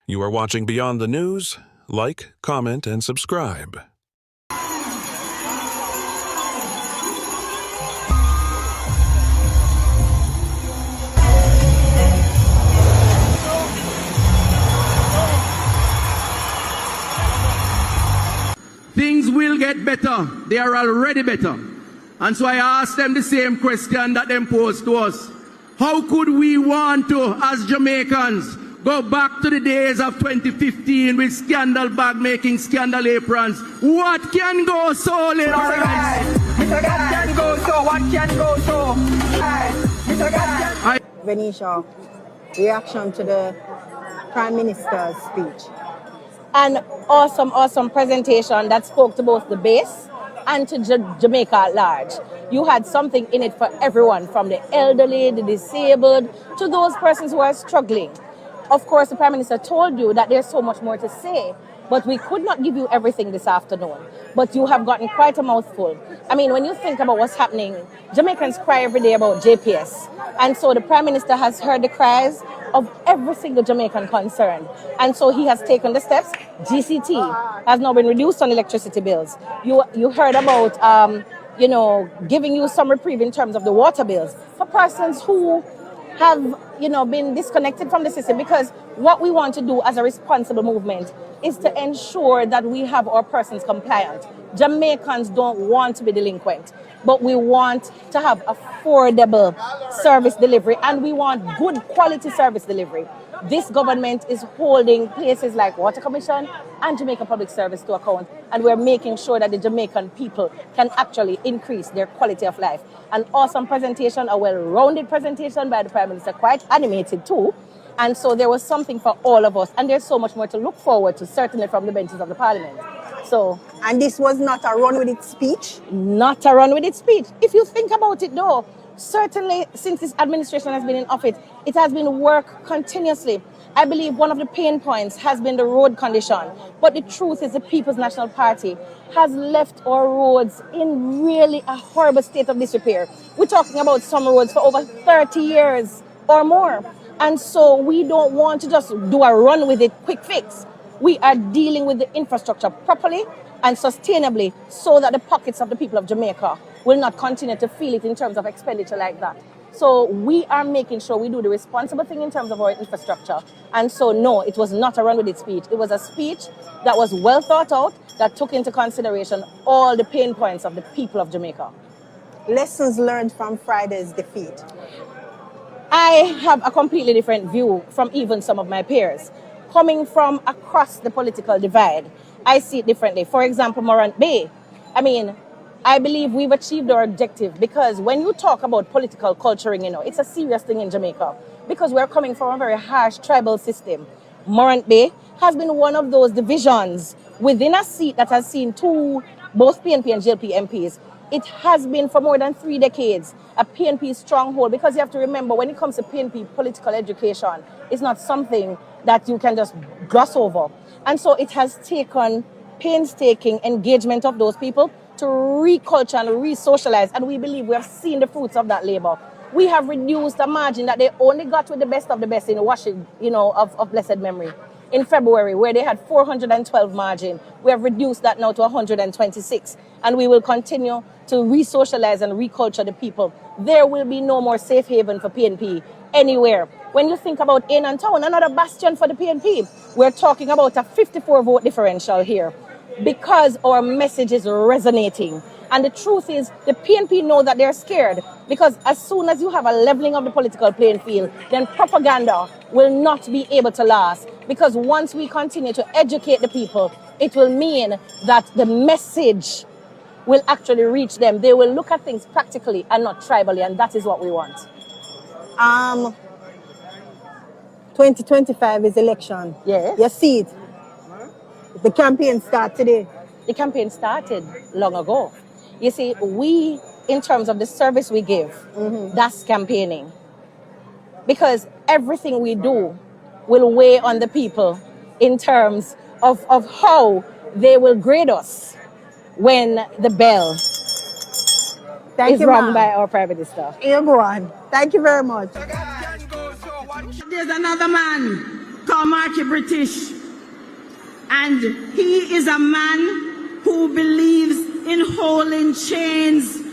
You are watching Beyond the News. Like, comment, and subscribe. Things will get better. They are already better. And so I asked them the same question that them posed to us. How could we want to, as Jamaicans, go back to the days of 2015 with scandal bag making scandal aprons? What can go so, ladies and gentlemen? What can go so? What can go so? Venetia, reaction to the Prime Minister's speech. An awesome presentation that spoke to both the base and to Jamaica at large. You had something in it for everyone, from the elderly, the disabled, to those persons who are struggling. Of course, the Prime Minister told you that there's so much more to say, but we could not give you everything this afternoon. But you have gotten quite a mouthful. I mean, when you think about what's happening, Jamaicans cry every day about JPS. And so the Prime Minister has heard the cries of every single Jamaican concerned. And so he has taken the steps. GCT has now been reduced on electricity bills. You heard about, giving you some reprieve in terms of the water bills for persons who have, been disconnected from the system, because what we want to do as a responsible movement is to ensure that we have our persons compliant. Jamaicans don't want to be delinquent, but we want to have affordable service delivery, and we want good quality service delivery. This government is holding places like Water Commission and Jamaica Public Service to account, and we're making sure that the Jamaican people can actually increase their quality of life. An awesome presentation, a well-rounded presentation by the Prime Minister, quite animated too. And so there was something for all of us, and there's so much more to look forward to, certainly from the benches of the Parliament. And this was not a run with its speech? Not a run with its speech. If you think about it though, certainly since this administration has been in office, it has been work continuously. I believe one of the pain points has been the road condition. But the truth is the People's National Party has left our roads in really a horrible state of disrepair. We're talking about some roads for over 30 years or more. And so we don't want to just do a run with it, quick fix. We are dealing with the infrastructure properly and sustainably so that the pockets of the people of Jamaica will not continue to feel it in terms of expenditure like that. So we are making sure we do the responsible thing in terms of our infrastructure. And so no, it was not a run with its speech. It was a speech that was well thought out, that took into consideration all the pain points of the people of Jamaica. Lessons learned from Friday's defeat. I have a completely different view from even some of my peers. Coming from across the political divide, I see it differently. For example, Morant Bay. I believe we've achieved our objective, because when you talk about political culturing, it's a serious thing in Jamaica, because we're coming from a very harsh tribal system. Morant Bay has been one of those divisions within a seat that has seen both PNP and JLP MPs. It has been for more than 3 decades a PNP stronghold, because you have to remember, when it comes to PNP political education, it's not something that you can just gloss over. And so it has taken painstaking engagement of those people to reculture and re-socialize, and we believe we have seen the fruits of that labor. We have reduced the margin that they only got with the best of the best in washing, of blessed memory. In February, where they had 412 margin, we have reduced that now to 126, and we will continue to re-socialize and reculture the people. There will be no more safe haven for PNP anywhere. When you think about Anan Town, another bastion for the PNP, we're talking about a 54 vote differential here, because our message is resonating. And the truth is, the PNP know that they're scared, because as soon as you have a leveling of the political playing field, then propaganda will not be able to last. Because once we continue to educate the people, it will mean that the message will actually reach them. They will look at things practically and not tribally, and that is what we want. 2025 is election. Yes. You see it. The campaign started today. The campaign started long ago. You see, we, in terms of the service we give, that's campaigning. Because everything we do will weigh on the people in terms of how they will grade us when the bell is rung by our Prime Minister. Here you go on. Thank you very much. There's another man called Marky British. And he is a man who believes in holding chains